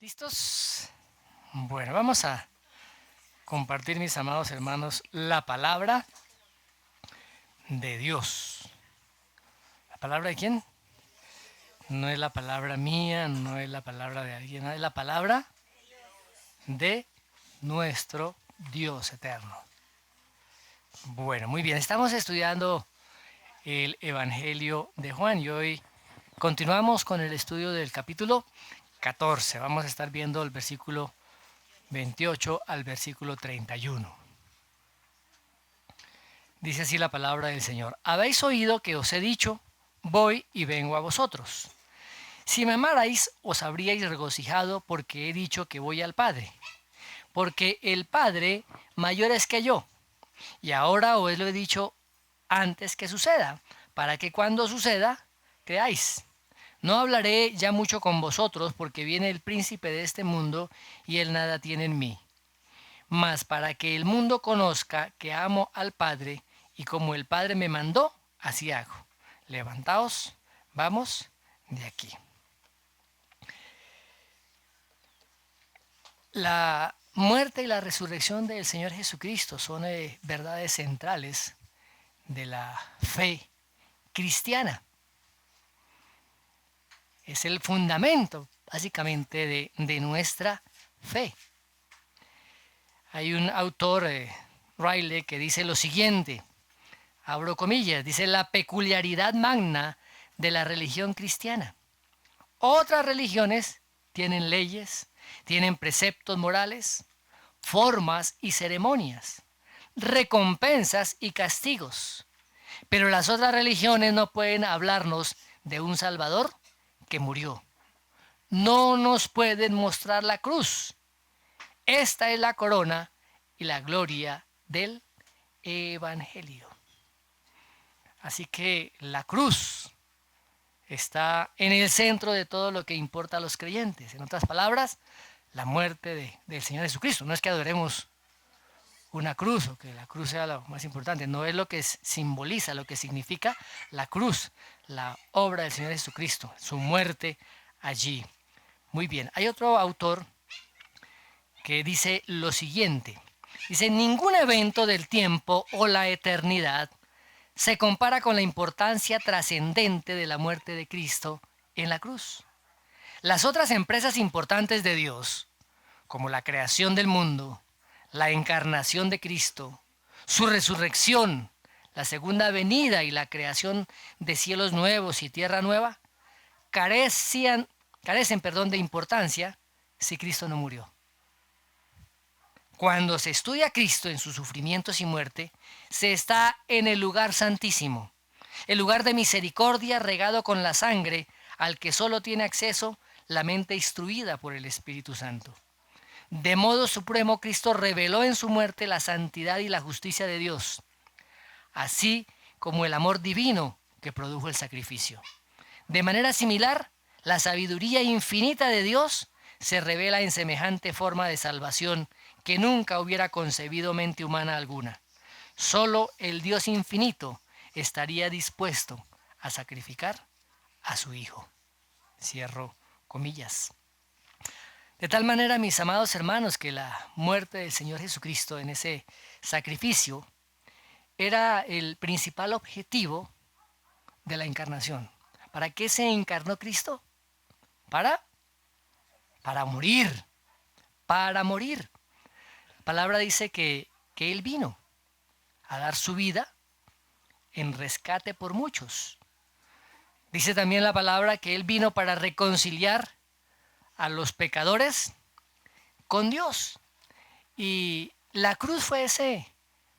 ¿Listos? Bueno, vamos a compartir, mis amados hermanos, la palabra de Dios. ¿La palabra de quién? No es la palabra mía, no es la palabra de alguien, es la palabra de nuestro Dios eterno. Bueno, muy bien, estamos estudiando el Evangelio de Juan y hoy continuamos con el estudio del capítulo 14. Vamos a estar viendo el versículo 28 al versículo 31. Dice así la palabra del Señor. Habéis oído que os he dicho, voy y vengo a vosotros. Si me amarais, os habríais regocijado porque he dicho que voy al Padre. Porque el Padre mayor es que yo. Y ahora os lo he dicho antes que suceda, para que cuando suceda, creáis. No hablaré ya mucho con vosotros, porque viene el príncipe de este mundo, y él nada tiene en mí. Mas para que el mundo conozca que amo al Padre, y como el Padre me mandó, así hago. Levantaos, vamos de aquí. La muerte y la resurrección del Señor Jesucristo son verdades centrales de la fe cristiana. Es el fundamento, básicamente, de nuestra fe. Hay un autor, Riley, que dice lo siguiente, abro comillas, dice: la peculiaridad magna de la religión cristiana. Otras religiones tienen leyes, tienen preceptos morales, formas y ceremonias, recompensas y castigos. Pero las otras religiones no pueden hablarnos de un Salvador que murió. No nos pueden mostrar la cruz. Esta es la corona y la gloria del Evangelio. Así que la cruz está en el centro de todo lo que importa a los creyentes. En otras palabras, la muerte del Señor Jesucristo. No es que adoremos una cruz o que la cruz sea lo más importante, no es lo que simboliza, lo que significa la cruz, la obra del Señor Jesucristo, su muerte allí. Muy bien, hay otro autor que dice lo siguiente. Dice: ningún evento del tiempo o la eternidad se compara con la importancia trascendente de la muerte de Cristo en la cruz. Las otras empresas importantes de Dios, como la creación del mundo, la encarnación de Cristo, su resurrección, la segunda venida y la creación de cielos nuevos y tierra nueva, carecen de importancia si Cristo no murió. Cuando se estudia a Cristo en sus sufrimientos y muerte, se está en el lugar santísimo, el lugar de misericordia regado con la sangre al que solo tiene acceso la mente instruida por el Espíritu Santo. De modo supremo, Cristo reveló en su muerte la santidad y la justicia de Dios, así como el amor divino que produjo el sacrificio. De manera similar, la sabiduría infinita de Dios se revela en semejante forma de salvación que nunca hubiera concebido mente humana alguna. Solo el Dios infinito estaría dispuesto a sacrificar a su Hijo. Cierro comillas. De tal manera, mis amados hermanos, que la muerte del Señor Jesucristo en ese sacrificio era el principal objetivo de la encarnación. ¿Para qué se encarnó Cristo? Para morir, para morir. La palabra dice que Él vino a dar su vida en rescate por muchos. Dice también la palabra que Él vino para reconciliar a los pecadores con Dios. Y la cruz fue ese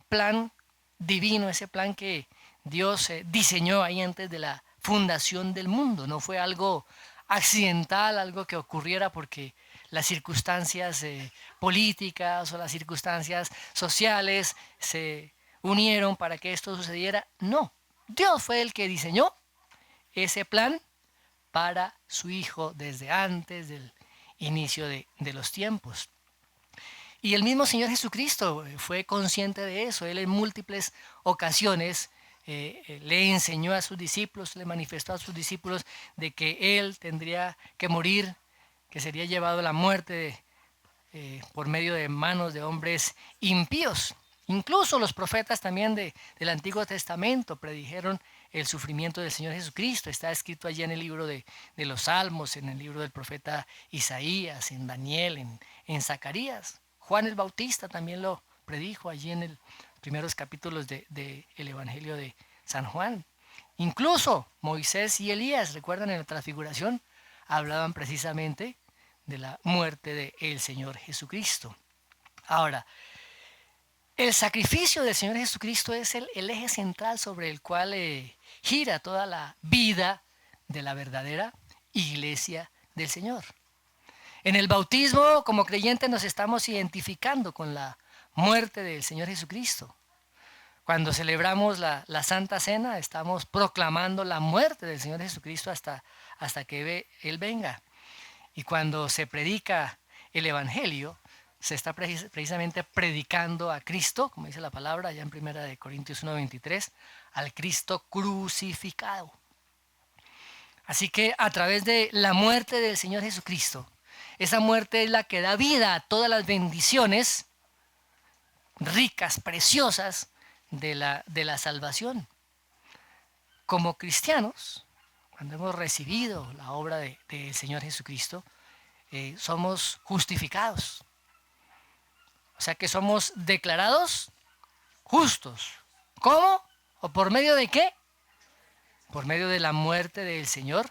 plan divino, ese plan que Dios diseñó ahí antes de la fundación del mundo. No fue algo accidental, algo que ocurriera porque las circunstancias políticas o las circunstancias sociales se unieron para que esto sucediera. No, Dios fue el que diseñó ese plan para su Hijo desde antes del inicio de los tiempos. Y el mismo Señor Jesucristo fue consciente de eso. Él en múltiples ocasiones le enseñó a sus discípulos, le manifestó a sus discípulos de que Él tendría que morir que sería llevado a la muerte por medio de manos de hombres impíos. Incluso los profetas también del Antiguo Testamento predijeron el sufrimiento del Señor Jesucristo. Está escrito allí en el libro de los Salmos, en el libro del profeta Isaías, en Daniel, en Zacarías. Juan el Bautista también lo predijo allí en los primeros capítulos del Evangelio de San Juan. Incluso Moisés y Elías, recuerdan, en la transfiguración, hablaban precisamente de la muerte del Señor Jesucristo. Ahora, el sacrificio del Señor Jesucristo es el eje central sobre el cual gira toda la vida de la verdadera iglesia del Señor. En el bautismo, como creyentes, nos estamos identificando con la muerte del Señor Jesucristo. Cuando celebramos la Santa Cena, estamos proclamando la muerte del Señor Jesucristo hasta que Él venga. Y cuando se predica el Evangelio, se está precisamente predicando a Cristo, como dice la palabra allá en 1 Corintios 1:23, al Cristo crucificado. Así que a través de la muerte del Señor Jesucristo, esa muerte es la que da vida a todas las bendiciones ricas, preciosas de la salvación. Como cristianos, cuando hemos recibido la obra del Señor Jesucristo, somos justificados. O sea que somos declarados justos. ¿Cómo? ¿O por medio de qué? Por medio de la muerte del Señor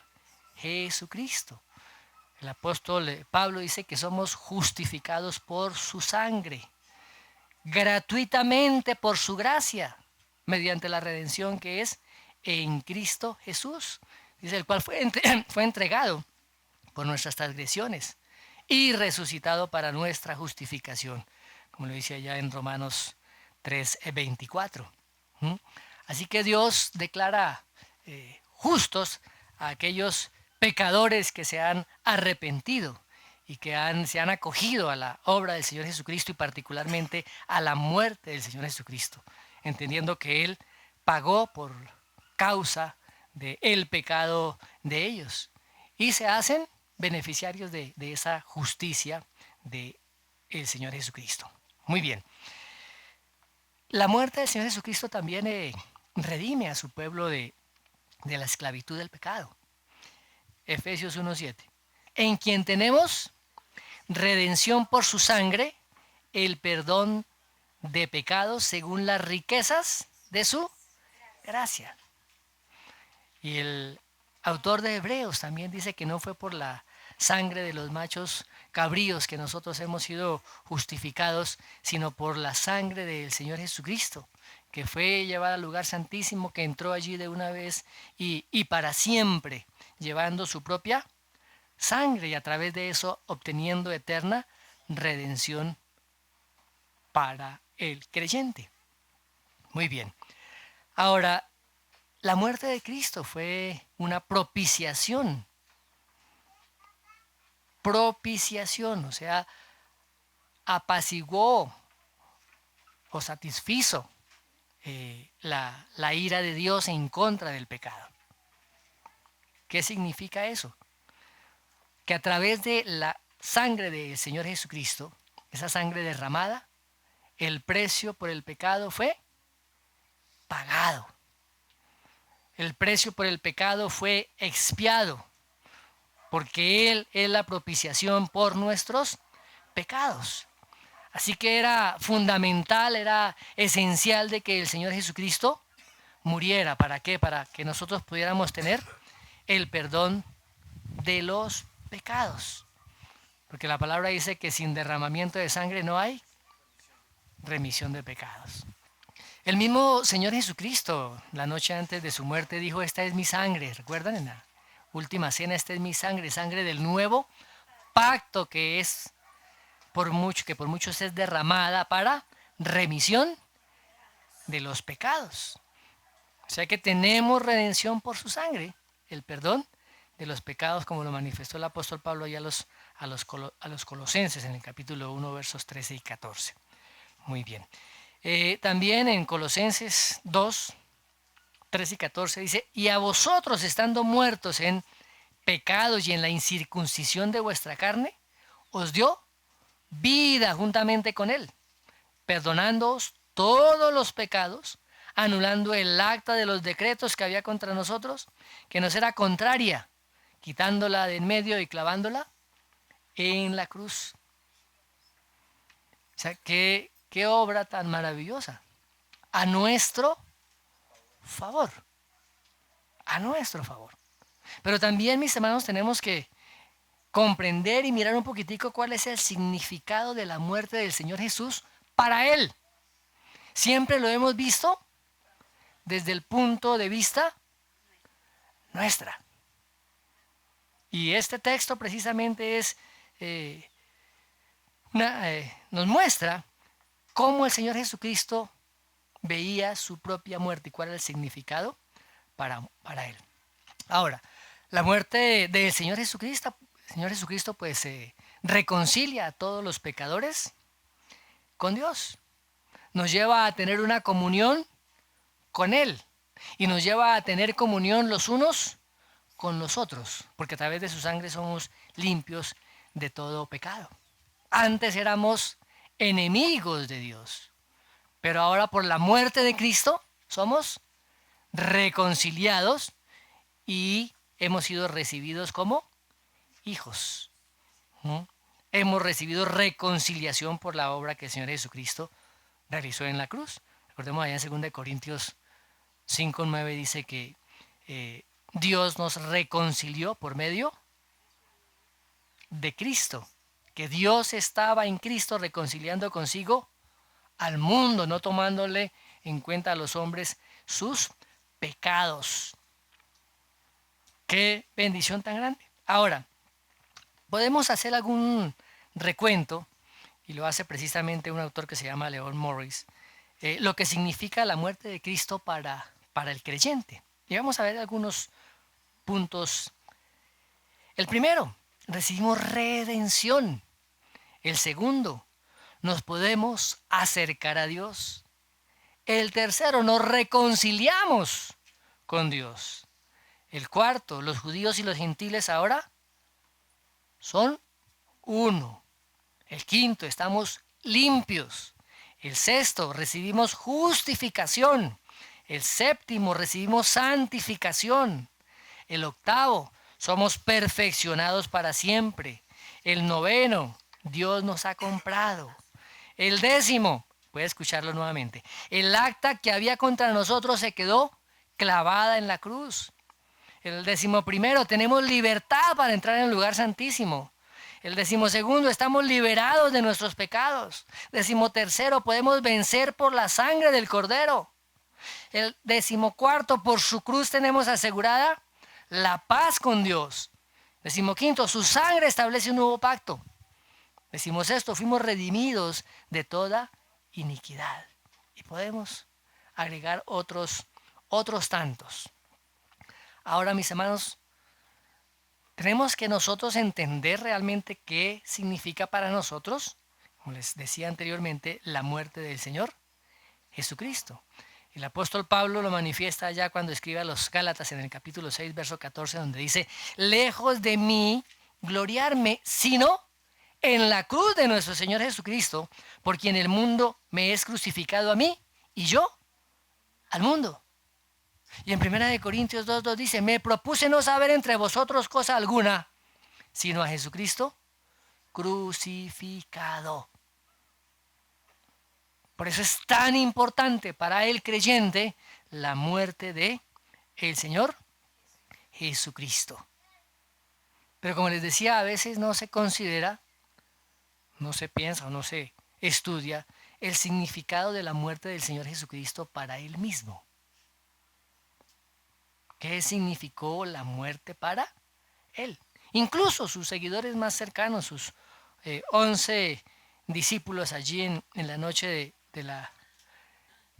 Jesucristo. El apóstol Pablo dice que somos justificados por su sangre, gratuitamente por su gracia, mediante la redención que es en Cristo Jesús. Dice, el cual fue entregado por nuestras transgresiones y resucitado para nuestra justificación, como lo dice allá en Romanos 3:24. Así que Dios declara justos a aquellos pecadores que se han arrepentido y que se han acogido a la obra del Señor Jesucristo y particularmente a la muerte del Señor Jesucristo, entendiendo que Él pagó por causa del pecado de ellos y se hacen beneficiarios de esa justicia del Señor Jesucristo. Muy bien. La muerte del Señor Jesucristo también redime a su pueblo de la esclavitud del pecado. Efesios 1:7. En quien tenemos redención por su sangre, el perdón de pecados según las riquezas de su gracia. Y el autor de Hebreos también dice que no fue por la sangre de los machos cabríos que nosotros hemos sido justificados, sino por la sangre del Señor Jesucristo, que fue llevada al lugar santísimo, que entró allí de una vez y para siempre, llevando su propia sangre y a través de eso obteniendo eterna redención para el creyente. Muy bien. Ahora, la muerte de Cristo fue una propiciación. Propiciación, o sea, apaciguó o satisfizo la ira de Dios en contra del pecado. ¿Qué significa eso? Que a través de la sangre del Señor Jesucristo, esa sangre derramada, el precio por el pecado fue pagado. El precio por el pecado fue expiado, porque Él es la propiciación por nuestros pecados. Así que era fundamental, era esencial de que el Señor Jesucristo muriera. ¿Para qué? Para que nosotros pudiéramos tener el perdón de los pecados. Porque la palabra dice que sin derramamiento de sangre no hay remisión de pecados. El mismo Señor Jesucristo, la noche antes de su muerte, dijo: esta es mi sangre. ¿Recuerdan? En la última cena, esta es mi sangre, sangre del nuevo pacto que por muchos es derramada para remisión de los pecados. O sea que tenemos redención por su sangre, el perdón de los pecados, como lo manifestó el apóstol Pablo y a los colosenses en el capítulo 1, versos 13 y 14. Muy bien. También en Colosenses 2, 13 y 14 dice: y a vosotros, estando muertos en pecados y en la incircuncisión de vuestra carne, os dio vida juntamente con él, perdonándoos todos los pecados, anulando el acta de los decretos que había contra nosotros, que nos era contraria, quitándola de en medio y clavándola en la cruz. O sea, qué obra tan maravillosa. A nuestro favor. A nuestro favor. Pero también, mis hermanos, tenemos que comprender y mirar un poquitico cuál es el significado de la muerte del Señor Jesús para Él. Siempre lo hemos visto desde el punto de vista nuestra. Y este texto precisamente es nos muestra cómo el Señor Jesucristo veía su propia muerte y cuál era el significado para Él. Ahora, la muerte del Señor Jesucristo pues reconcilia a todos los pecadores con Dios. Nos lleva a tener una comunión con Él y nos lleva a tener comunión los unos con los otros, porque a través de su sangre somos limpios de todo pecado. Antes éramos enemigos de Dios, pero ahora por la muerte de Cristo somos reconciliados y hemos sido recibidos como hijos. Hemos recibido reconciliación por la obra que el Señor Jesucristo realizó en la cruz. Recordemos allá en 2 Corintios 5:9 dice que Dios nos reconcilió por medio de Cristo, que Dios estaba en Cristo reconciliando consigo al mundo, no tomándole en cuenta a los hombres sus pecados. Qué bendición tan grande. Ahora, podemos hacer algún recuento, y lo hace precisamente un autor que se llama Leon Morris, lo que significa la muerte de Cristo para el creyente. Y vamos a ver algunos puntos. El primero, recibimos redención. El segundo, nos podemos acercar a Dios. El tercero, nos reconciliamos con Dios. El cuarto, los judíos y los gentiles ahora son uno. El quinto, estamos limpios. El sexto, recibimos justificación. El séptimo, recibimos santificación. El octavo, somos perfeccionados para siempre. El noveno, Dios nos ha comprado. El décimo, puede escucharlo nuevamente, el acta que había contra nosotros se quedó clavada en la cruz. El 11º, tenemos libertad para entrar en el lugar santísimo. El 12º, estamos liberados de nuestros pecados. 13º, podemos vencer por la sangre del Cordero. El 14º, por su cruz tenemos asegurada la paz con Dios. 15º, su sangre establece un nuevo pacto. 16º, fuimos redimidos de toda iniquidad. Y podemos agregar otros tantos. Ahora, mis hermanos, tenemos que nosotros entender realmente qué significa para nosotros, como les decía anteriormente, la muerte del Señor Jesucristo. El apóstol Pablo lo manifiesta allá cuando escribe a los Gálatas en el capítulo 6, verso 14, donde dice: lejos de mí gloriarme, sino en la cruz de nuestro Señor Jesucristo, por quien el mundo me es crucificado a mí y yo al mundo. Y en 1 Corintios 2:2 dice: me propuse no saber entre vosotros cosa alguna, sino a Jesucristo crucificado. Por eso es tan importante para el creyente la muerte de el Señor Jesucristo. Pero como les decía, a veces no se considera, no se piensa o no se estudia el significado de la muerte del Señor Jesucristo para Él mismo. ¿Qué significó la muerte para Él? Incluso sus seguidores más cercanos, sus 11 discípulos allí en la noche que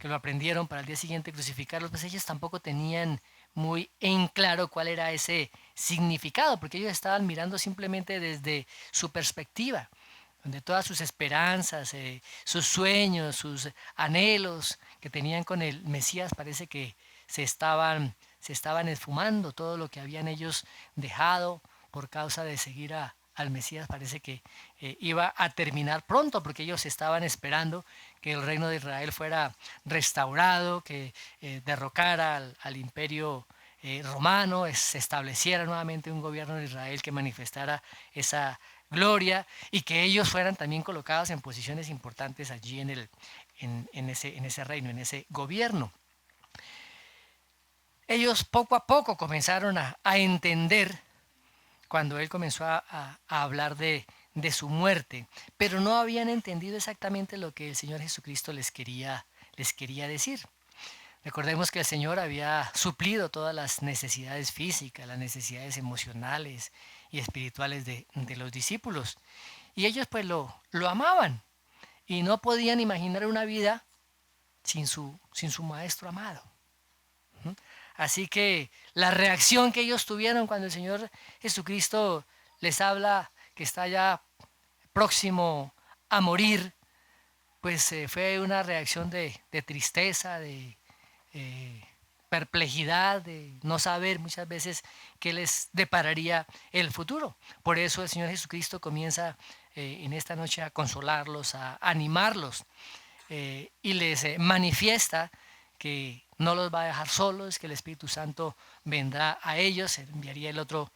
lo aprendieron para el día siguiente crucificarlos, pues ellos tampoco tenían muy en claro cuál era ese significado, porque ellos estaban mirando simplemente desde su perspectiva, donde todas sus esperanzas, sus sueños, sus anhelos que tenían con el Mesías parece que se estaban se estaban esfumando, todo lo que habían ellos dejado por causa de seguir al Mesías parece que iba a terminar pronto, porque ellos estaban esperando que el reino de Israel fuera restaurado, que derrocara al imperio romano, se estableciera nuevamente un gobierno de Israel que manifestara esa gloria y que ellos fueran también colocados en posiciones importantes allí en ese reino, en ese gobierno. Ellos poco a poco comenzaron a entender cuando él comenzó a hablar de su muerte, pero no habían entendido exactamente lo que el Señor Jesucristo les quería decir. Recordemos que el Señor había suplido todas las necesidades físicas, las necesidades emocionales y espirituales de los discípulos. Y ellos pues lo amaban y no podían imaginar una vida sin su maestro amado. Así que la reacción que ellos tuvieron cuando el Señor Jesucristo les habla que está ya próximo a morir, pues fue una reacción de tristeza, de perplejidad, de no saber muchas veces qué les depararía el futuro. Por eso el Señor Jesucristo comienza en esta noche a consolarlos, a animarlos y les manifiesta que no los va a dejar solos, que el Espíritu Santo vendrá a ellos, enviaría el otro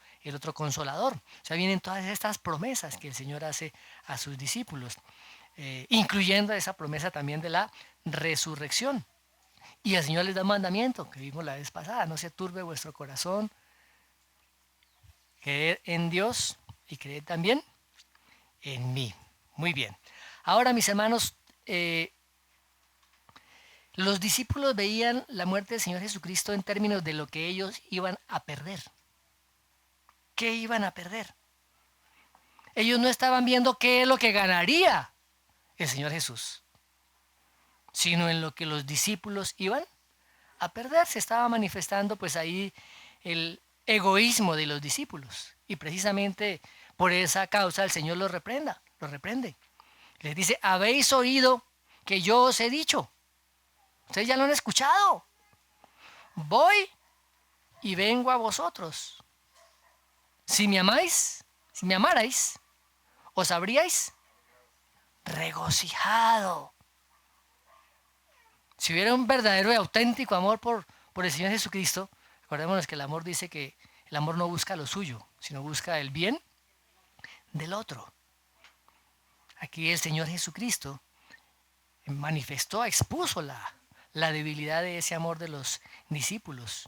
consolador. O sea, vienen todas estas promesas que el Señor hace a sus discípulos, incluyendo esa promesa también de la resurrección. Y el Señor les da un mandamiento que vimos la vez pasada: no se turbe vuestro corazón, creed en Dios y creed también en mí. Muy bien. Ahora, mis hermanos, los discípulos veían la muerte del Señor Jesucristo en términos de lo que ellos iban a perder. ¿Qué iban a perder? Ellos no estaban viendo qué es lo que ganaría el Señor Jesús, sino en lo que los discípulos iban a perder. Se estaba manifestando pues ahí el egoísmo de los discípulos. Y precisamente por esa causa el Señor los reprende. Les dice: habéis oído que yo os he dicho. Ustedes ya lo han escuchado. Voy y vengo a vosotros. Si me amáis, si me amarais, os habríais regocijado. Si hubiera un verdadero y auténtico amor por el Señor Jesucristo, recordémonos que el amor dice que el amor no busca lo suyo, sino busca el bien del otro. Aquí el Señor Jesucristo manifestó, expuso la debilidad de ese amor de los discípulos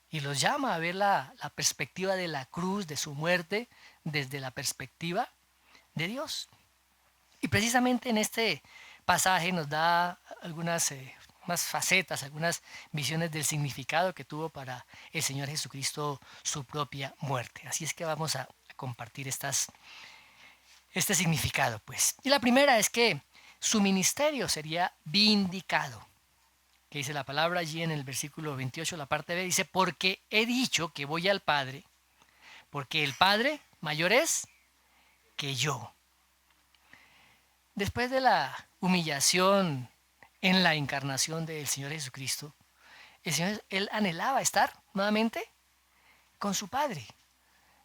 y los llama a ver la perspectiva de la cruz, de su muerte, desde la perspectiva de Dios. Y precisamente en este pasaje nos da algunas más facetas, algunas visiones del significado que tuvo para el Señor Jesucristo su propia muerte. Así es que vamos a compartir este significado, pues. Y la primera es que su ministerio sería vindicado. Que dice la palabra allí en el versículo 28, la parte B, dice: porque he dicho que voy al Padre, porque el Padre mayor es que yo. Después de la humillación en la encarnación del Señor Jesucristo, el Señor, él anhelaba estar nuevamente con su Padre.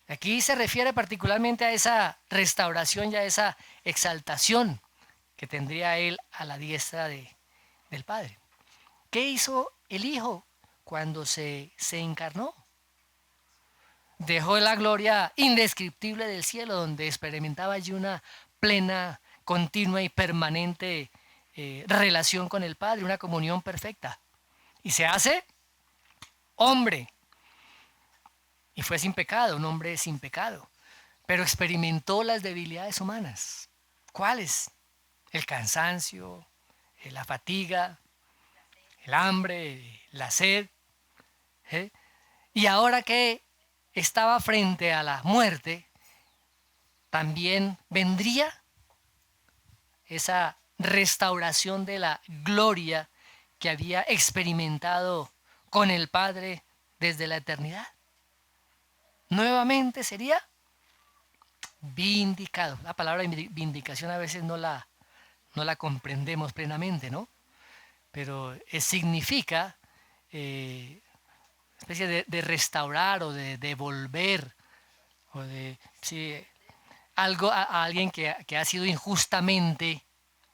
Aquí se refiere particularmente a esa restauración y a esa exaltación que tendría él a la diestra del Padre. ¿Qué hizo el Hijo cuando se encarnó? Dejó la gloria indescriptible del cielo, donde experimentaba allí una plena, continua y permanente relación con el Padre, una comunión perfecta. Y se hace hombre. Y fue sin pecado, un hombre sin pecado. Pero experimentó las debilidades humanas. ¿Cuáles? El cansancio, la fatiga, el hambre, la sed. Y ahora que estaba frente a la muerte, también vendría esa restauración de la gloria que había experimentado con el Padre desde la eternidad. Nuevamente sería vindicado. La palabra vindicación a veces no la comprendemos plenamente, ¿no? Pero significa especie de restaurar o de devolver, o de, sí, algo a alguien que ha sido injustamente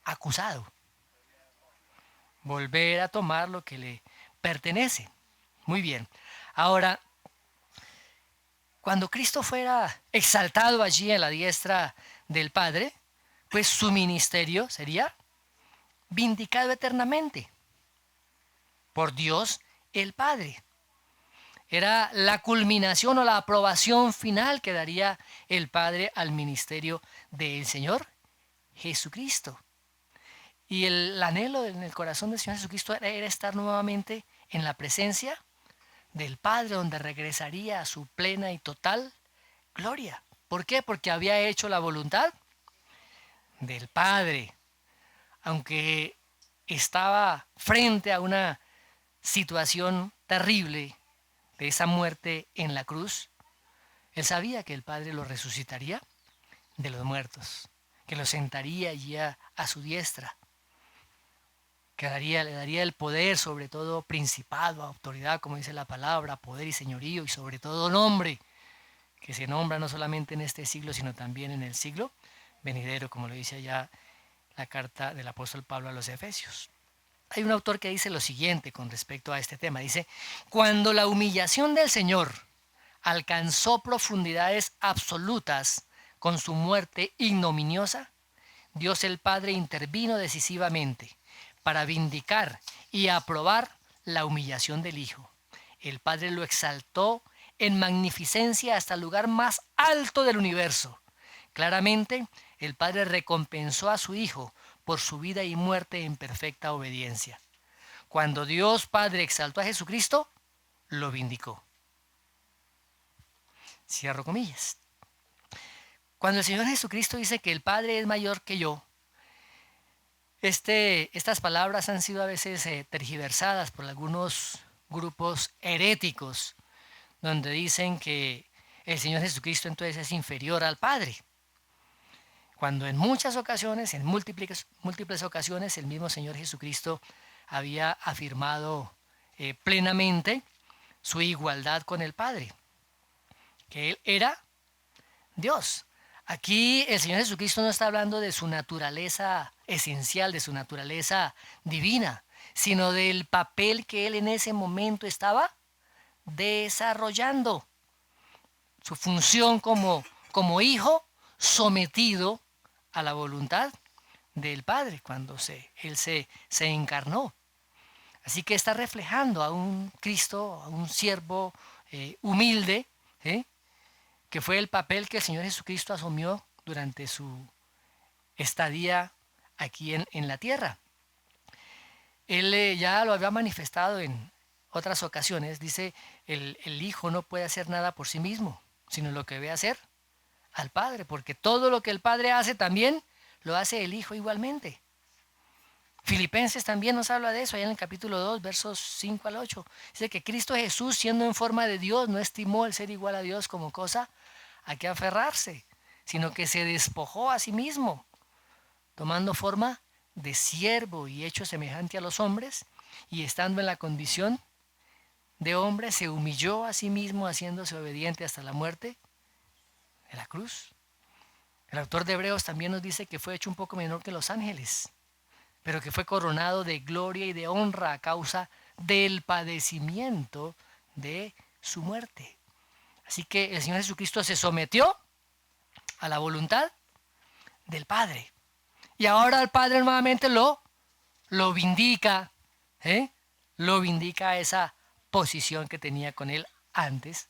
acusado. Volver a tomar lo que le pertenece. Muy bien. Ahora, cuando Cristo fuera exaltado allí en la diestra del Padre, pues su ministerio sería vindicado eternamente por Dios el Padre. Era la culminación o la aprobación final que daría el Padre al ministerio del Señor Jesucristo. Y el anhelo en el corazón del Señor Jesucristo era estar nuevamente en la presencia del Padre, donde regresaría a su plena y total gloria. ¿Por qué? Porque había hecho la voluntad del Padre. Aunque estaba frente a una situación terrible de esa muerte en la cruz, él sabía que el Padre lo resucitaría de los muertos, que lo sentaría allí a su diestra, que le daría el poder, sobre todo principado, autoridad, como dice la palabra, poder y señorío, y sobre todo nombre, que se nombra no solamente en este siglo, sino también en el siglo venidero, como lo dice allá la carta del apóstol Pablo a los Efesios. Hay un autor que dice lo siguiente con respecto a este tema. Dice, cuando la humillación del Señor alcanzó profundidades absolutas con su muerte ignominiosa, Dios el Padre intervino decisivamente para vindicar y aprobar la humillación del Hijo. El Padre lo exaltó en magnificencia hasta el lugar más alto del universo. Claramente, el Padre recompensó a su Hijo por su vida y muerte en perfecta obediencia. Cuando Dios Padre exaltó a Jesucristo, lo vindicó. Cierro comillas. Cuando el Señor Jesucristo dice que el Padre es mayor que yo, estas palabras han sido a veces tergiversadas por algunos grupos heréticos, donde dicen que el Señor Jesucristo entonces es inferior al Padre. Cuando en muchas ocasiones, en múltiples ocasiones, el mismo Señor Jesucristo había afirmado plenamente su igualdad con el Padre, que Él era Dios. Aquí el Señor Jesucristo no está hablando de su naturaleza esencial, de su naturaleza divina, sino del papel que Él en ese momento estaba desarrollando. Su función como hijo sometido a la voluntad del Padre cuando Él se encarnó. Así que está reflejando a un Cristo, a un siervo humilde, que fue el papel que el Señor Jesucristo asumió durante su estadía aquí en la tierra. Él ya lo había manifestado en otras ocasiones. Dice, el Hijo no puede hacer nada por sí mismo, sino lo que ve hacer al Padre, porque todo lo que el Padre hace también lo hace el Hijo igualmente. Filipenses también nos habla de eso, allá en el capítulo 2, versos 5 al 8. Dice que Cristo Jesús, siendo en forma de Dios, no estimó el ser igual a Dios como cosa a que aferrarse, sino que se despojó a sí mismo, tomando forma de siervo y hecho semejante a los hombres, y estando en la condición de hombre, se humilló a sí mismo, haciéndose obediente hasta la muerte de la cruz. El autor de Hebreos también nos dice que fue hecho un poco menor que los ángeles, pero que fue coronado de gloria y de honra a causa del padecimiento de su muerte. Así que el Señor Jesucristo se sometió a la voluntad del Padre. Y ahora el Padre nuevamente lo vindica, lo vindica a esa posición que tenía con él antes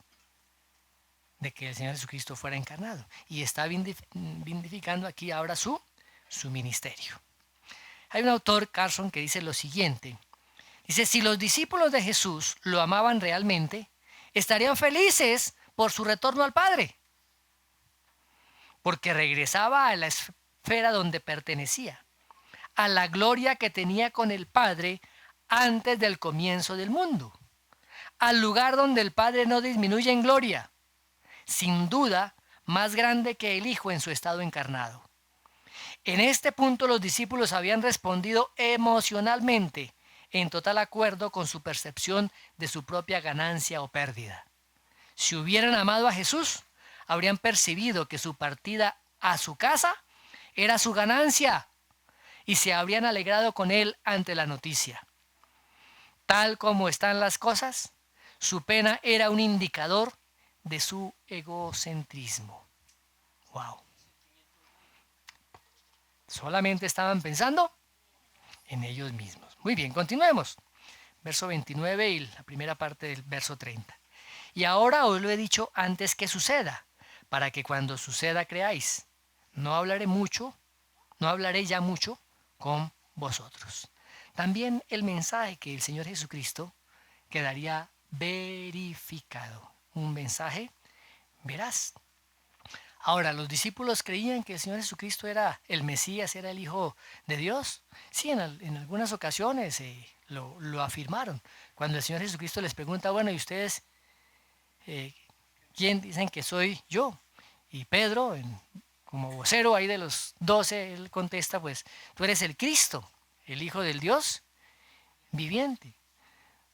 de que el Señor Jesucristo fuera encarnado. Y está vindificando aquí ahora su ministerio. Hay un autor, Carson, que dice lo siguiente. Dice, si los discípulos de Jesús lo amaban realmente, estarían felices por su retorno al Padre, porque regresaba a la esfera donde pertenecía, a la gloria que tenía con el Padre antes del comienzo del mundo, al lugar donde el Padre no disminuye en gloria, sin duda más grande que el Hijo en su estado encarnado. En este punto los discípulos habían respondido emocionalmente en total acuerdo con su percepción de su propia ganancia o pérdida. Si hubieran amado a Jesús, habrían percibido que su partida a su casa era su ganancia y se habrían alegrado con él ante la noticia. Tal como están las cosas, su pena era un indicador de su egocentrismo. Wow. Solamente estaban pensando en ellos mismos. Muy bien, continuemos. Verso 29 y la primera parte del verso 30. Y ahora os lo he dicho antes que suceda, para que cuando suceda creáis. No hablaré ya mucho con vosotros. También el mensaje que el Señor Jesucristo quedaría verificado. Un mensaje veraz. Ahora, ¿los discípulos creían que el Señor Jesucristo era el Mesías, era el Hijo de Dios? Sí, en algunas ocasiones lo afirmaron. Cuando el Señor Jesucristo les pregunta, bueno, ¿y ustedes quién dicen que soy yo? Y Pedro, como vocero ahí de los 12, él contesta, pues, tú eres el Cristo, el Hijo del Dios viviente.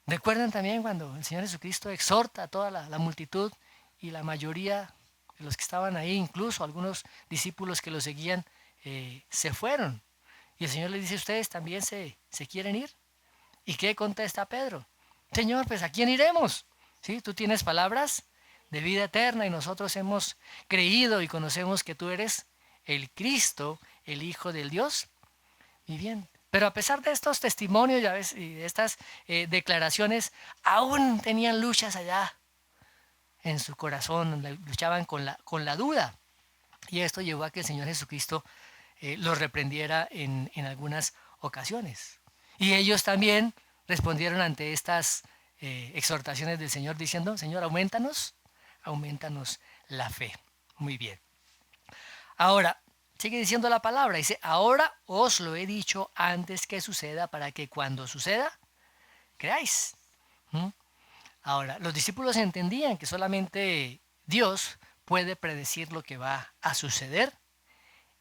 ¿Recuerdan también cuando el Señor Jesucristo exhorta a toda la multitud y la mayoría de los que estaban ahí, incluso algunos discípulos que lo seguían, se fueron? Y el Señor les dice, ¿ustedes también se quieren ir? ¿Y qué contesta Pedro? Señor, pues ¿a quién iremos? ¿Sí? Tú tienes palabras de vida eterna y nosotros hemos creído y conocemos que tú eres el Cristo, el Hijo del Dios viviente. Pero a pesar de estos testimonios y de estas declaraciones, aún tenían luchas allá en su corazón, luchaban con la duda. Y esto llevó a que el Señor Jesucristo los reprendiera en algunas ocasiones. Y ellos también respondieron ante estas exhortaciones del Señor diciendo, Señor, aumentanos la fe. Muy bien. Ahora, sigue diciendo la palabra, dice, ahora os lo he dicho antes que suceda para que cuando suceda, creáis. Ahora, los discípulos entendían que solamente Dios puede predecir lo que va a suceder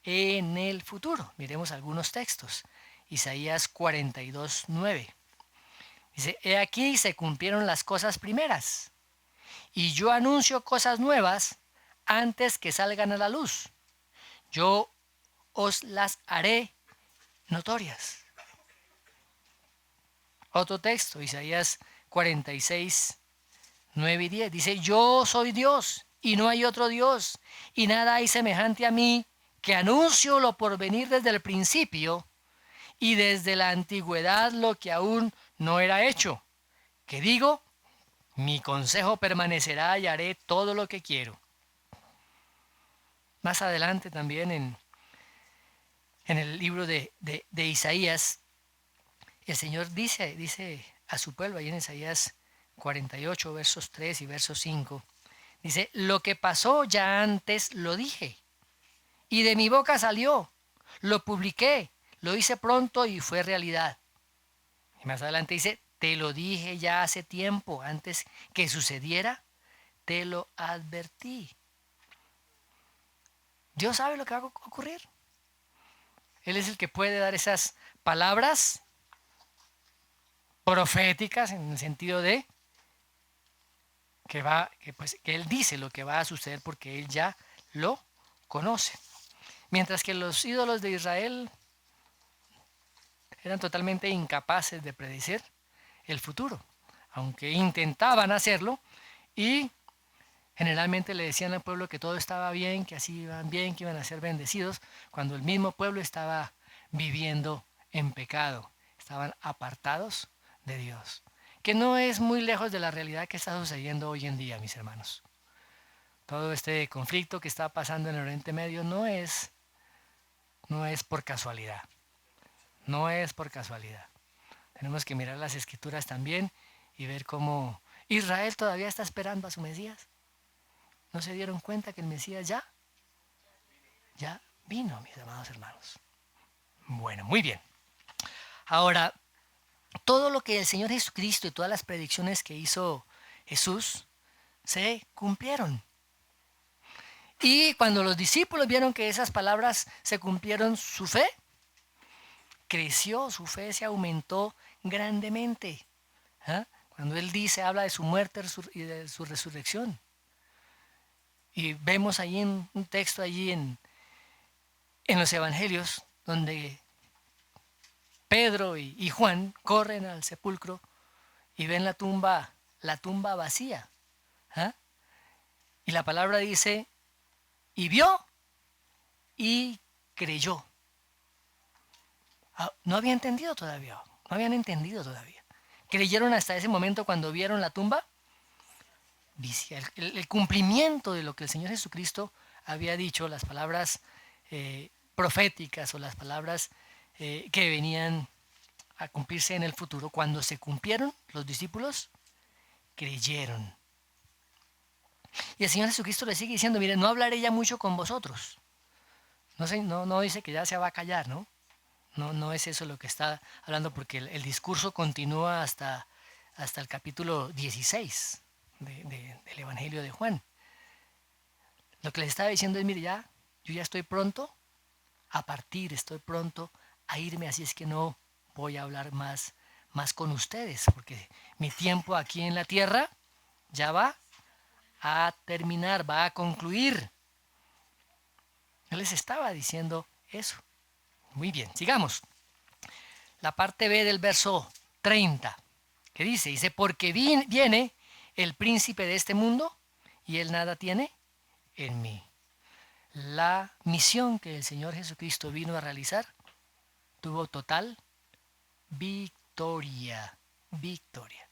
en el futuro. Miremos algunos textos. Isaías 42:9. Dice, he aquí se cumplieron las cosas primeras, y yo anuncio cosas nuevas antes que salgan a la luz. Yo os las haré notorias. Otro texto, Isaías 46:9 y 10. Dice, yo soy Dios y no hay otro Dios, y nada hay semejante a mí, que anuncio lo por venir desde el principio y desde la antigüedad lo que aún no era hecho. Que digo, mi consejo permanecerá y haré todo lo que quiero. Más adelante también en el libro de Isaías, el Señor dice a su pueblo, ahí en Isaías 48, versos 3 y versos 5, dice, lo que pasó ya antes lo dije, y de mi boca salió, lo publiqué, lo hice pronto y fue realidad. Y más adelante dice, te lo dije ya hace tiempo, antes que sucediera, te lo advertí. Dios sabe lo que va a ocurrir. Él es el que puede dar esas palabras proféticas en el sentido de que Él dice lo que va a suceder porque Él ya lo conoce. Mientras que los ídolos de Israel eran totalmente incapaces de predecir el futuro, aunque intentaban hacerlo y generalmente le decían al pueblo que todo estaba bien, que así iban bien, que iban a ser bendecidos, cuando el mismo pueblo estaba viviendo en pecado, estaban apartados de Dios, que no es muy lejos de la realidad que está sucediendo hoy en día, mis hermanos. Todo este conflicto que está pasando en el Oriente Medio no es por casualidad, no es por casualidad. Tenemos que mirar las escrituras también y ver cómo Israel todavía está esperando a su Mesías. ¿No se dieron cuenta que el Mesías ya vino, mis amados hermanos? Bueno, muy bien. Ahora, todo lo que el Señor Jesucristo y todas las predicciones que hizo Jesús se cumplieron. Y cuando los discípulos vieron que esas palabras se cumplieron, su fe creció, su fe se aumentó grandemente. ¿Ah? Cuando Él dice, habla de su muerte y de su resurrección. Y vemos allí en un texto allí en los evangelios donde Pedro y Juan corren al sepulcro y ven la tumba vacía. ¿Ah? Y la palabra dice, y vio y creyó. No había entendido todavía, no habían entendido todavía. Creyeron hasta ese momento cuando vieron la tumba. El cumplimiento de lo que el Señor Jesucristo había dicho, las palabras proféticas o las palabras que venían a cumplirse en el futuro, cuando se cumplieron, los discípulos creyeron. Y el Señor Jesucristo le sigue diciendo, mire, no hablaré ya mucho con vosotros. No dice que ya se va a callar, ¿no? No es eso lo que está hablando, porque el discurso continúa hasta el capítulo 16 del Evangelio de Juan. Lo que les estaba diciendo es, mire, yo ya estoy pronto a partir, estoy pronto a irme, así es que no voy a hablar más con ustedes, porque mi tiempo aquí en la tierra ya va a terminar, va a concluir. Él les estaba diciendo eso. Muy bien, sigamos. La parte B del verso 30, que dice, porque viene el príncipe de este mundo y él nada tiene en mí. La misión que el Señor Jesucristo vino a realizar tuvo total victoria. Victoria.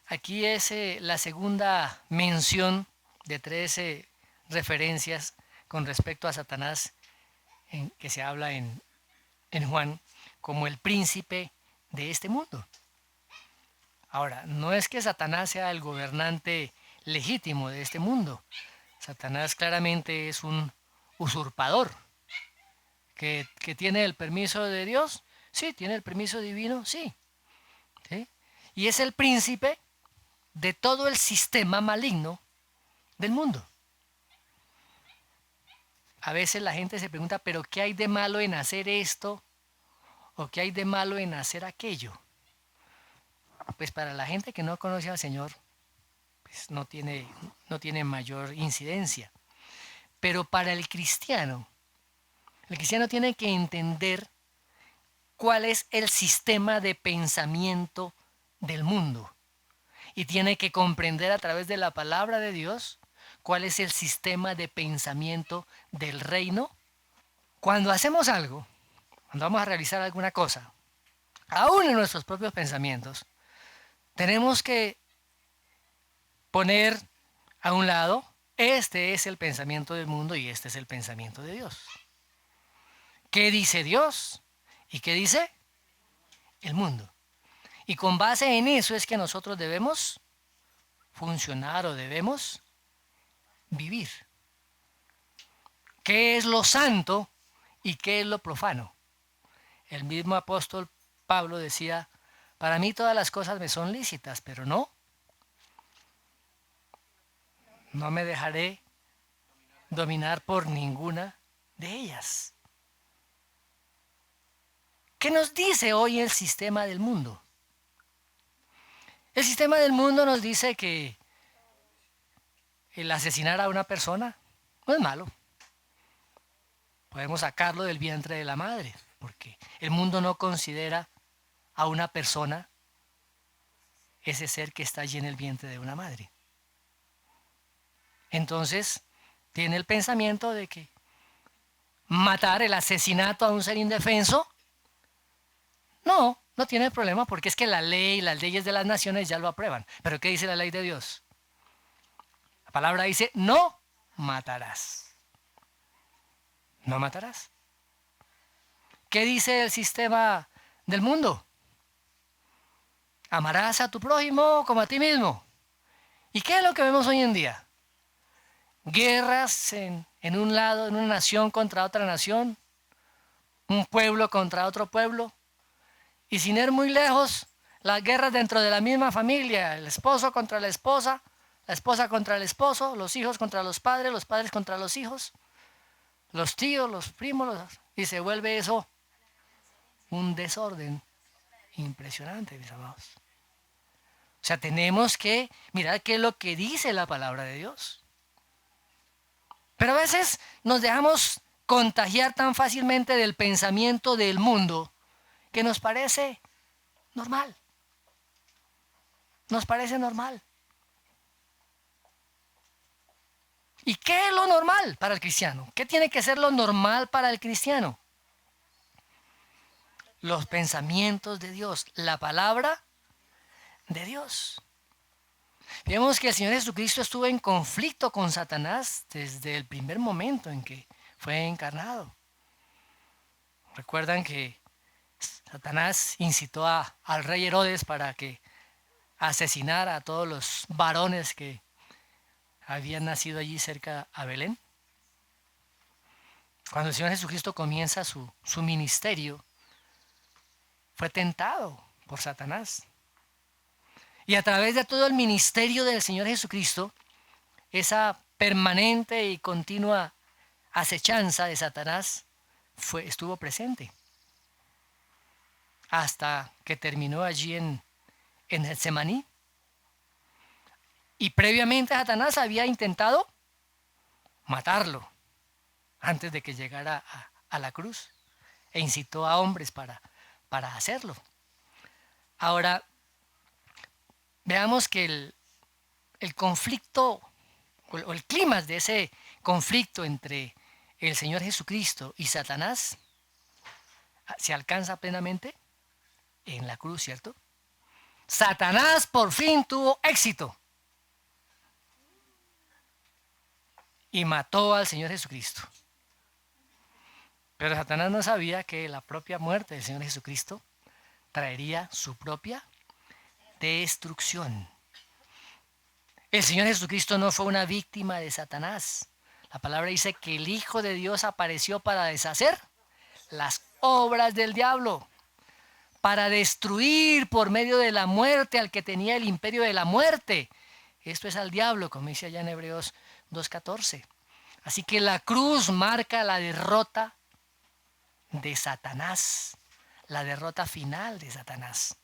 Aquí es la segunda mención de 13 referencias con respecto a Satanás que se habla en Juan como el príncipe de este mundo. Ahora, no es que Satanás sea el gobernante legítimo de este mundo. Satanás claramente es un usurpador que tiene el permiso de Dios. Sí, tiene el permiso divino, sí. ¿Sí? Y es el príncipe de todo el sistema maligno del mundo. A veces la gente se pregunta, ¿pero qué hay de malo en hacer esto? ¿O qué hay de malo en hacer aquello? Pues para la gente que no conoce al Señor, pues no tiene mayor incidencia. Pero para el cristiano tiene que entender cuál es el sistema de pensamiento del mundo. Y tiene que comprender a través de la palabra de Dios cuál es el sistema de pensamiento del reino. Cuando hacemos algo, cuando vamos a realizar alguna cosa, aún en nuestros propios pensamientos, tenemos que poner a un lado, este es el pensamiento del mundo y este es el pensamiento de Dios. ¿Qué dice Dios? ¿Y qué dice el mundo? Y con base en eso es que nosotros debemos funcionar o debemos vivir. ¿Qué es lo santo y qué es lo profano? El mismo apóstol Pablo decía, para mí todas las cosas me son lícitas, pero no me dejaré dominar por ninguna de ellas. ¿Qué nos dice hoy el sistema del mundo? El sistema del mundo nos dice que el asesinar a una persona no es malo. Podemos sacarlo del vientre de la madre, porque el mundo no considera a una persona ese ser que está allí en el vientre de una madre. Entonces, tiene el pensamiento de que matar, el asesinato a un ser indefenso, no tiene problema, porque es que la ley, las leyes de las naciones ya lo aprueban. Pero ¿qué dice la ley de Dios? La palabra dice, no matarás. No matarás. ¿Qué dice el sistema del mundo? Amarás a tu prójimo como a ti mismo. ¿Y qué es lo que vemos hoy en día? Guerras en un lado, en una nación contra otra nación, un pueblo contra otro pueblo, y sin ir muy lejos, las guerras dentro de la misma familia, el esposo contra la esposa contra el esposo, los hijos contra los padres contra los hijos, los tíos, los primos, y se vuelve eso un desorden impresionante, mis amados. O sea, tenemos que mirar qué es lo que dice la palabra de Dios. Pero a veces nos dejamos contagiar tan fácilmente del pensamiento del mundo que nos parece normal. Nos parece normal. ¿Y qué es lo normal para el cristiano? ¿Qué tiene que ser lo normal para el cristiano? Los pensamientos de Dios, la palabra de Dios. Vemos que el Señor Jesucristo estuvo en conflicto con Satanás desde el primer momento en que fue encarnado. Recuerdan que Satanás incitó al rey Herodes para que asesinara a todos los varones que habían nacido allí cerca a Belén. Cuando el Señor Jesucristo comienza su ministerio, fue tentado por Satanás. Y a través de todo el ministerio del Señor Jesucristo, esa permanente y continua acechanza de Satanás estuvo presente. Hasta que terminó allí en Getsemaní. Y previamente Satanás había intentado matarlo antes de que llegara a la cruz. E incitó a hombres para hacerlo. Ahora, veamos que el conflicto o el clímax de ese conflicto entre el Señor Jesucristo y Satanás se alcanza plenamente en la cruz, ¿cierto? Satanás por fin tuvo éxito y mató al Señor Jesucristo. Pero Satanás no sabía que la propia muerte del Señor Jesucristo traería su propia destrucción. El Señor Jesucristo no fue una víctima de Satanás. La palabra dice que el Hijo de Dios apareció para deshacer las obras del diablo, para destruir por medio de la muerte al que tenía el imperio de la muerte. Esto es al diablo, como dice allá en Hebreos 2:14. Así que la cruz marca la derrota de Satanás, la derrota final de Satanás.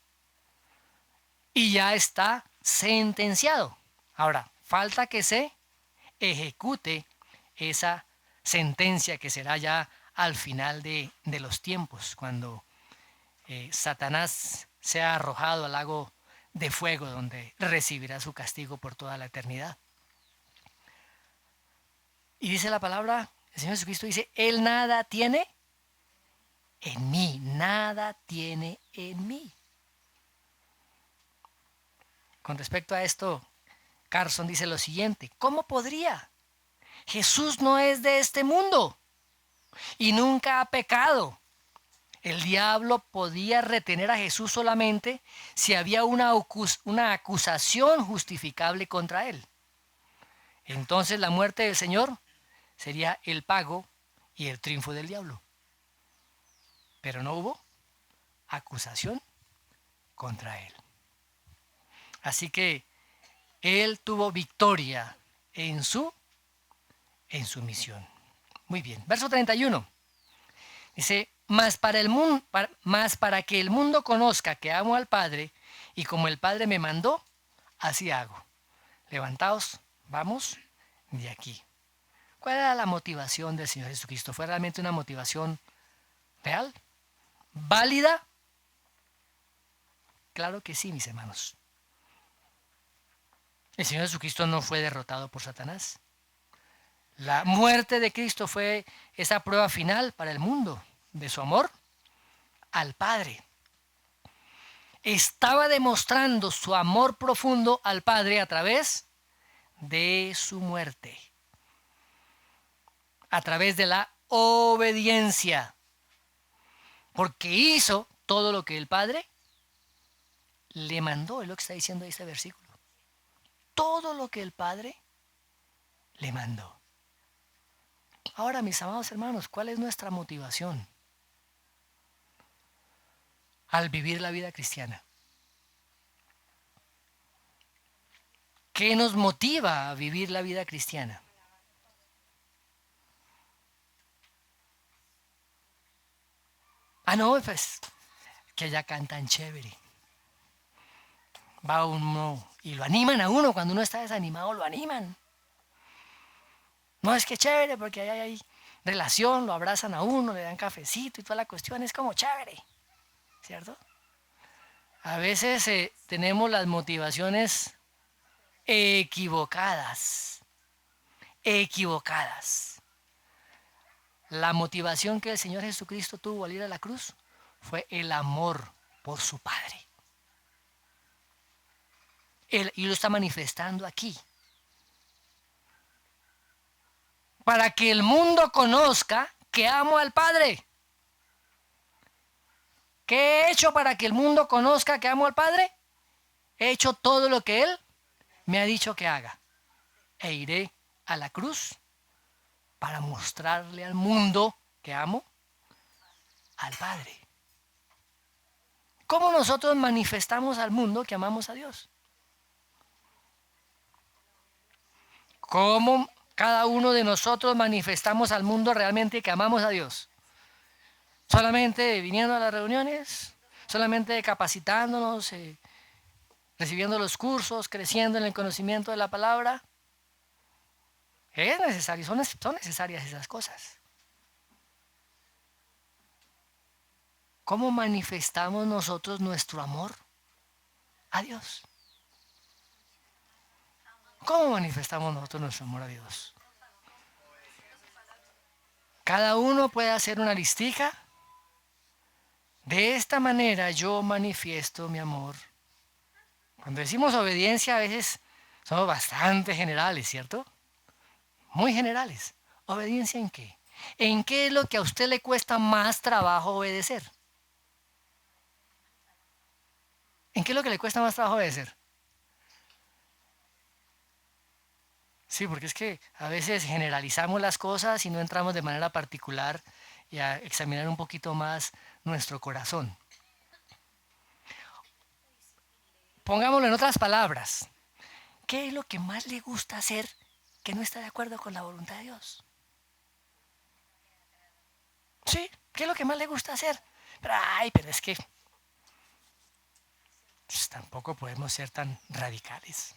Y ya está sentenciado. Ahora, falta que se ejecute esa sentencia que será ya al final de los tiempos, cuando Satanás sea arrojado al lago de fuego, donde recibirá su castigo por toda la eternidad. Y dice la palabra, el Señor Jesucristo dice, Él nada tiene en mí, nada tiene en mí. Con respecto a esto, Carson dice lo siguiente: ¿cómo podría? Jesús no es de este mundo y nunca ha pecado. El diablo podía retener a Jesús solamente si había una acusación justificable contra él. Entonces la muerte del Señor sería el pago y el triunfo del diablo. Pero no hubo acusación contra él. Así que él tuvo victoria en su misión. Muy bien. Verso 31. Dice, mas para que el mundo conozca que amo al Padre, y como el Padre me mandó, así hago. Levantaos, vamos de aquí. ¿Cuál era la motivación del Señor Jesucristo? ¿Fue realmente una motivación real? ¿Válida? Claro que sí, mis hermanos. El Señor Jesucristo no fue derrotado por Satanás. La muerte de Cristo fue esa prueba final para el mundo de su amor al Padre. Estaba demostrando su amor profundo al Padre a través de su muerte, a través de la obediencia, porque hizo todo lo que el Padre le mandó. Es lo que está diciendo este versículo. Todo lo que el Padre le mandó. Ahora, mis amados hermanos, ¿cuál es nuestra motivación al vivir la vida cristiana? ¿Qué nos motiva a vivir la vida cristiana? No, pues que allá cantan chévere. Va uno y lo animan a uno, cuando uno está desanimado lo animan. No, es que chévere, porque ahí hay relación, lo abrazan a uno, le dan cafecito y toda la cuestión, es como chévere, ¿cierto? A veces tenemos las motivaciones equivocadas, equivocadas. La motivación que el Señor Jesucristo tuvo al ir a la cruz fue el amor por su Padre. Y lo está manifestando aquí. Para que el mundo conozca que amo al Padre. ¿Qué he hecho para que el mundo conozca que amo al Padre? He hecho todo lo que Él me ha dicho que haga. E iré a la cruz para mostrarle al mundo que amo al Padre. ¿Cómo nosotros manifestamos al mundo que amamos a Dios? ¿Cómo cada uno de nosotros manifestamos al mundo realmente que amamos a Dios? ¿Solamente viniendo a las reuniones? ¿Solamente capacitándonos, recibiendo los cursos, creciendo en el conocimiento de la palabra? Es necesario, son necesarias esas cosas. ¿Cómo manifestamos nosotros nuestro amor a Dios? ¿Cómo manifestamos nosotros nuestro amor a Dios? Cada uno puede hacer una listica. De esta manera yo manifiesto mi amor. Cuando decimos obediencia a veces somos bastante generales, ¿cierto? Muy generales. ¿Obediencia en qué? ¿En qué es lo que a usted le cuesta más trabajo obedecer? ¿En qué es lo que le cuesta más trabajo obedecer? Sí, porque es que a veces generalizamos las cosas y no entramos de manera particular y a examinar un poquito más nuestro corazón. Pongámoslo en otras palabras. ¿Qué es lo que más le gusta hacer que no está de acuerdo con la voluntad de Dios? Sí, ¿qué es lo que más le gusta hacer? Pero es que pues, tampoco podemos ser tan radicales.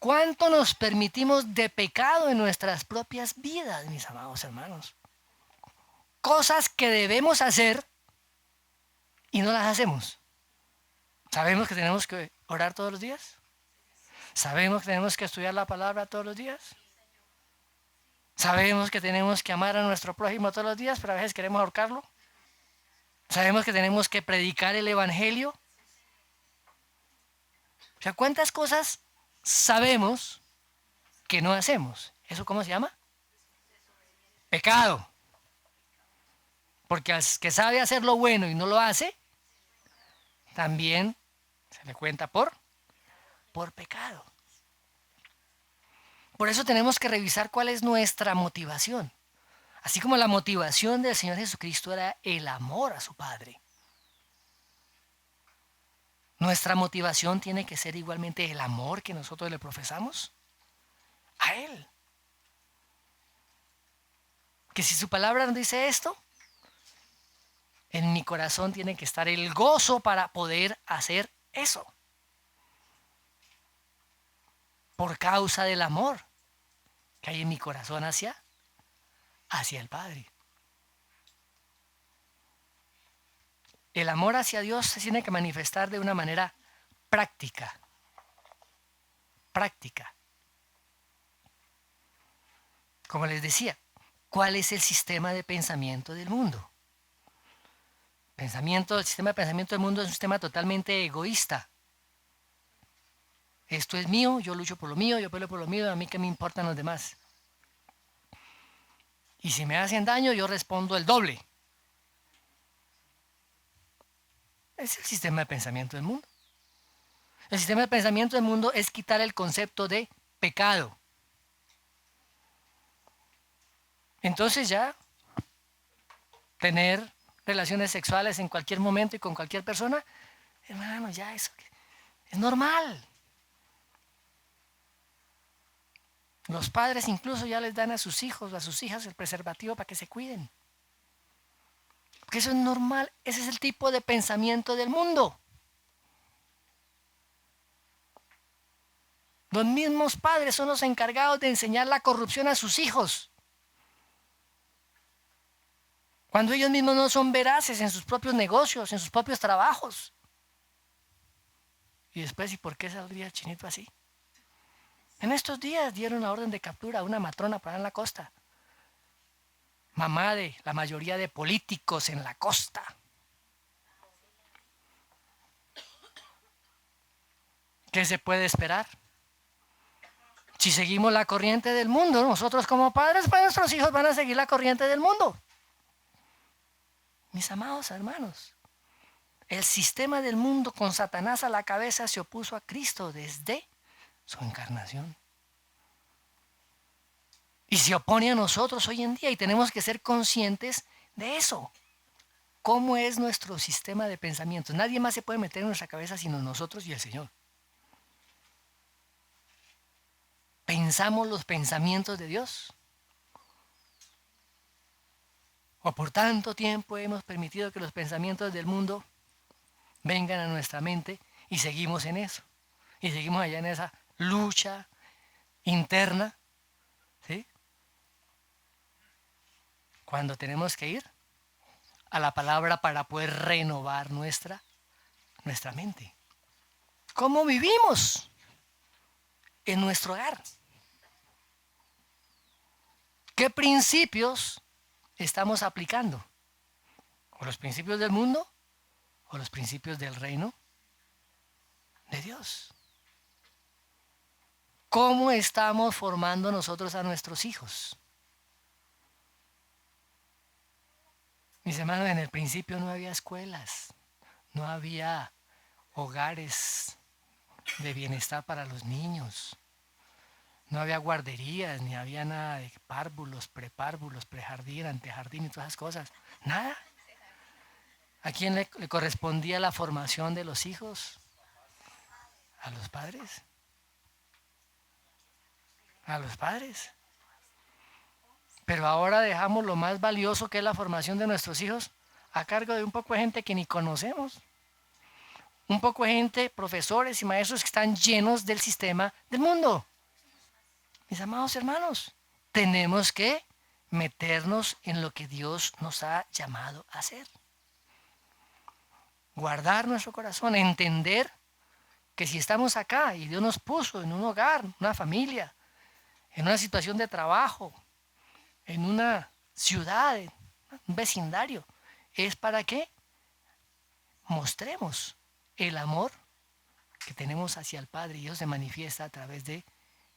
¿Cuánto nos permitimos de pecado en nuestras propias vidas, mis amados hermanos? Cosas que debemos hacer y no las hacemos. ¿Sabemos que tenemos que orar todos los días? ¿Sabemos que tenemos que estudiar la palabra todos los días? ¿Sabemos que tenemos que amar a nuestro prójimo todos los días, pero a veces queremos ahorcarlo? ¿Sabemos que tenemos que predicar el evangelio? O sea, ¿cuántas cosas sabemos que no hacemos? ¿Eso cómo se llama? Pecado. Porque al que sabe hacer lo bueno y no lo hace, también se le cuenta por pecado. Por eso tenemos que revisar cuál es nuestra motivación. Así como la motivación del Señor Jesucristo era el amor a su Padre. Nuestra motivación tiene que ser igualmente el amor que nosotros le profesamos a Él. Que si su palabra nos dice esto, en mi corazón tiene que estar el gozo para poder hacer eso. Por causa del amor que hay en mi corazón hacia el Padre. El amor hacia Dios se tiene que manifestar de una manera práctica. Práctica. Como les decía, ¿cuál es el sistema de pensamiento del mundo? El sistema de pensamiento del mundo es un sistema totalmente egoísta. Esto es mío, yo lucho por lo mío, yo peleo por lo mío, a mí qué me importan los demás. Y si me hacen daño, yo respondo el doble. Es el sistema de pensamiento del mundo. El sistema de pensamiento del mundo es quitar el concepto de pecado. Entonces ya tener relaciones sexuales en cualquier momento y con cualquier persona, hermano, ya eso es normal. Los padres incluso ya les dan a sus hijos o a sus hijas el preservativo para que se cuiden. Porque eso es normal, ese es el tipo de pensamiento del mundo. Los mismos padres son los encargados de enseñar la corrupción a sus hijos. Cuando ellos mismos no son veraces en sus propios negocios, en sus propios trabajos. Y después, ¿y por qué saldría el chinito así? En estos días dieron la orden de captura a una matrona para en la costa. Mamá de la mayoría de políticos en la costa. ¿Qué se puede esperar? Si seguimos la corriente del mundo, nosotros como padres, pues nuestros hijos van a seguir la corriente del mundo. Mis amados hermanos, el sistema del mundo con Satanás a la cabeza se opuso a Cristo desde su encarnación. Y se opone a nosotros hoy en día y tenemos que ser conscientes de eso. ¿Cómo es nuestro sistema de pensamientos? Nadie más se puede meter en nuestra cabeza sino nosotros y el Señor. ¿Pensamos los pensamientos de Dios? ¿O por tanto tiempo hemos permitido que los pensamientos del mundo vengan a nuestra mente y seguimos en eso? Y seguimos allá en esa lucha interna, ¿sí? Cuando tenemos que ir a la palabra para poder renovar nuestra mente. ¿Cómo vivimos en nuestro hogar? ¿Qué principios estamos aplicando? ¿O los principios del mundo o los principios del reino de Dios? ¿Cómo estamos formando nosotros a nuestros hijos? Mis hermanos, en el principio no había escuelas, no había hogares de bienestar para los niños, no había guarderías, ni había nada de párvulos, prejardín, antejardín y todas esas cosas. Nada. ¿A quién le correspondía la formación de los hijos? ¿A los padres? A los padres. Pero ahora dejamos lo más valioso que es la formación de nuestros hijos a cargo de un poco de gente que ni conocemos. Un poco de gente, profesores y maestros que están llenos del sistema del mundo. Mis amados hermanos, tenemos que meternos en lo que Dios nos ha llamado a hacer. Guardar nuestro corazón, entender que si estamos acá y Dios nos puso en un hogar, una familia, en una situación de trabajo, en una ciudad, en un vecindario, es para que mostremos el amor que tenemos hacia el Padre y Dios se manifiesta a través de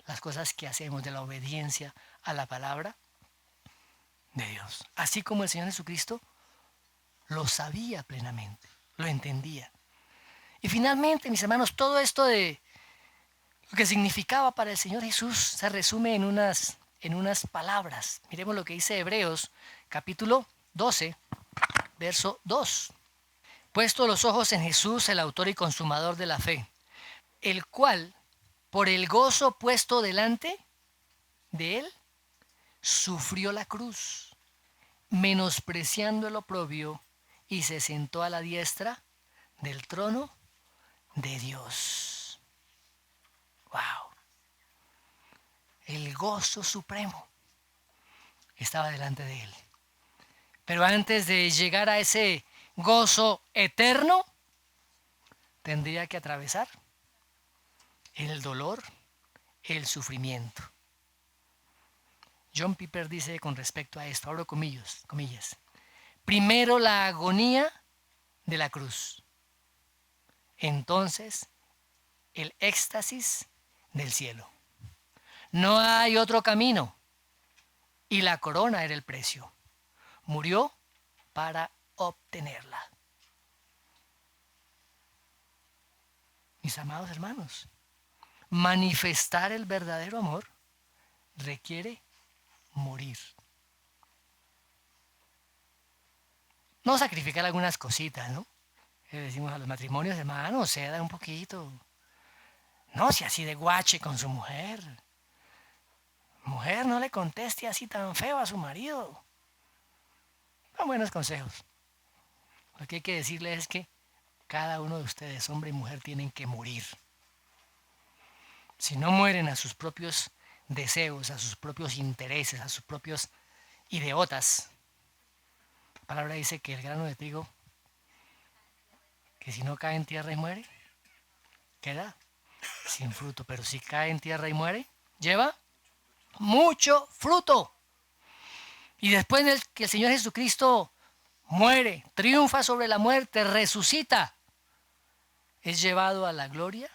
las cosas que hacemos, de la obediencia a la palabra de Dios. Así como el Señor Jesucristo lo sabía plenamente, lo entendía. Y finalmente, mis hermanos, todo esto de lo que significaba para el Señor Jesús se resume en unas palabras. Miremos lo que dice Hebreos, capítulo 12, verso 2. Puesto los ojos en Jesús, el autor y consumador de la fe, el cual, por el gozo puesto delante de él, sufrió la cruz, menospreciando el oprobio, y se sentó a la diestra del trono de Dios. ¡Wow! El gozo supremo estaba delante de él. Pero antes de llegar a ese gozo eterno, tendría que atravesar el dolor, el sufrimiento. John Piper dice con respecto a esto, abro comillas, primero la agonía de la cruz, entonces el éxtasis del cielo. No hay otro camino y la corona era el precio. Murió para obtenerla. Mis amados hermanos, manifestar el verdadero amor requiere morir. No sacrificar algunas cositas, ¿no? Le decimos a los matrimonios, hermano, ceda un poquito. No sea así de guache con su mujer. Mujer, no le conteste así tan feo a su marido. Son buenos consejos. Lo que hay que decirles es que cada uno de ustedes, hombre y mujer, tienen que morir. Si no mueren a sus propios deseos, a sus propios intereses, a sus propios idiotas, la palabra dice que el grano de trigo, que si no cae en tierra y muere, queda sin fruto. Pero si cae en tierra y muere, lleva mucho fruto. Y después de que el Señor Jesucristo muere, triunfa sobre la muerte, resucita, es llevado a la gloria,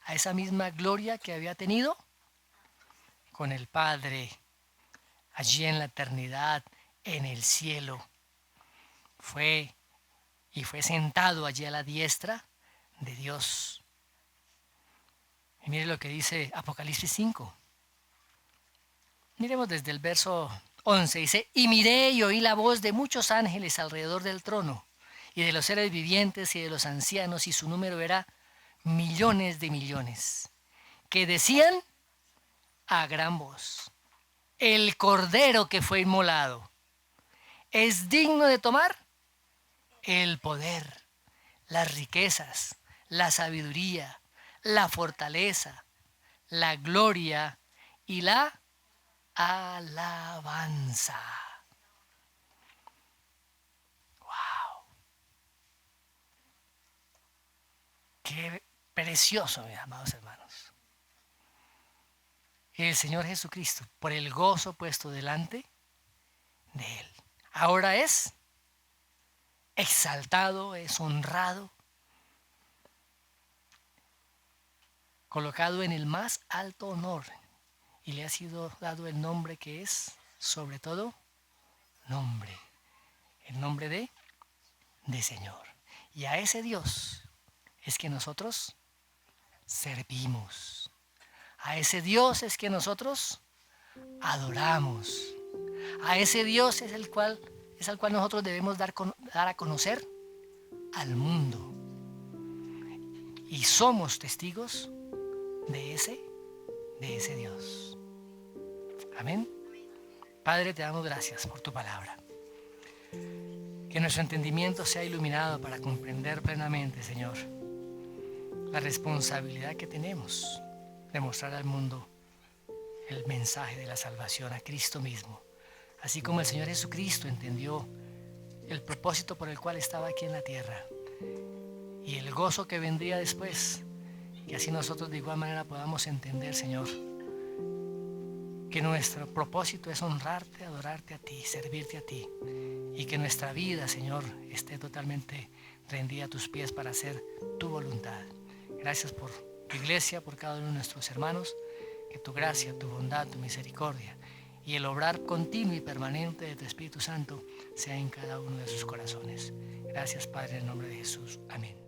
a esa misma gloria que había tenido con el Padre, allí en la eternidad, en el cielo. Fue sentado allí a la diestra de Dios. Y mire lo que dice Apocalipsis 5. Miremos desde el verso 11. Dice, y miré y oí la voz de muchos ángeles alrededor del trono, y de los seres vivientes y de los ancianos, y su número era millones de millones, que decían a gran voz, el cordero que fue inmolado es digno de tomar el poder, las riquezas, la sabiduría, la fortaleza, la gloria y la alabanza. ¡Wow! ¡Qué precioso, mis amados hermanos! El Señor Jesucristo, por el gozo puesto delante de Él, ahora es exaltado, es honrado, colocado en el más alto honor, y le ha sido dado el nombre que es, sobre todo, nombre, el nombre de Señor. Y a ese Dios es que nosotros servimos. A ese Dios es que nosotros adoramos. A ese Dios es al cual nosotros debemos dar a conocer al mundo. Y somos testigos de ese Dios. Amén. Padre, te damos gracias por tu palabra. Que nuestro entendimiento sea iluminado para comprender plenamente, Señor, la responsabilidad que tenemos de mostrar al mundo el mensaje de la salvación a Cristo mismo. Así como el Señor Jesucristo entendió el propósito por el cual estaba aquí en la tierra y el gozo que vendría después, que así nosotros de igual manera podamos entender, Señor, que nuestro propósito es honrarte, adorarte a ti, servirte a ti, y que nuestra vida, Señor, esté totalmente rendida a tus pies para hacer tu voluntad. Gracias por tu iglesia, por cada uno de nuestros hermanos, que tu gracia, tu bondad, tu misericordia y el obrar continuo y permanente de tu Espíritu Santo sea en cada uno de sus corazones. Gracias, Padre, en el nombre de Jesús. Amén.